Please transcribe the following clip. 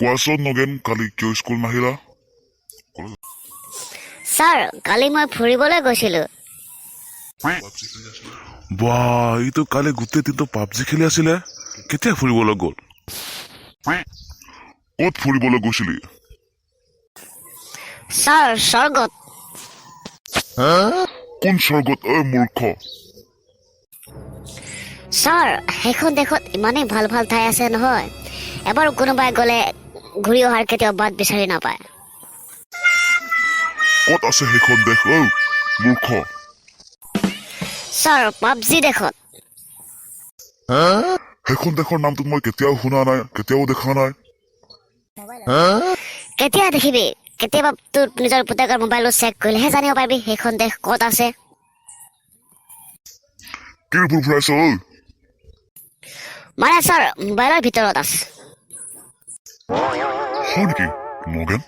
কোৱাচোন নগেন কালি কিয় স্কুল নাহিলা স্যাৰ কালি মই ফুৰিবলৈ গৈছিলোঁ বাহ এইটো কালি গোটেই দিনটো পাবজি খেলি আছিলে কেতিয়া ফুৰিবলৈ গ'ল ক'ত ফুৰিবলৈ গৈছিলি স্যাৰ স্বৰ্গত কোন স্বৰ্গত ঐ মূৰ্খ স্যাৰ সেইখন দেশত ইমানেই ভাল ভাল ঠাই আছে নহয় এবাৰ কোনোবাই গ'লে ঘূৰি অহাৰ কেতিয়াও বাট বিচাৰি নাপায় ক'ত আছে সেইখন দেশ ঐ মূৰ্খ স্যাৰ পাবজি দেশত সেইখন দেশৰ নামটো মই কেতিয়াও শুনা নাই কেতিয়াও দেখা নাই কেতিয়া দেখিবি কেতিয়াবা তোৰ নিজৰ পুতেকৰ মোবাইলটো চেক কৰিলেহে জানিব পাৰিবি সেইখন দেশ ক'ত আছে কি ফুৰাইছ ঐ মানে স্যাৰ মোবাইলৰ ভিতৰত আছে হয় নেকি নগেন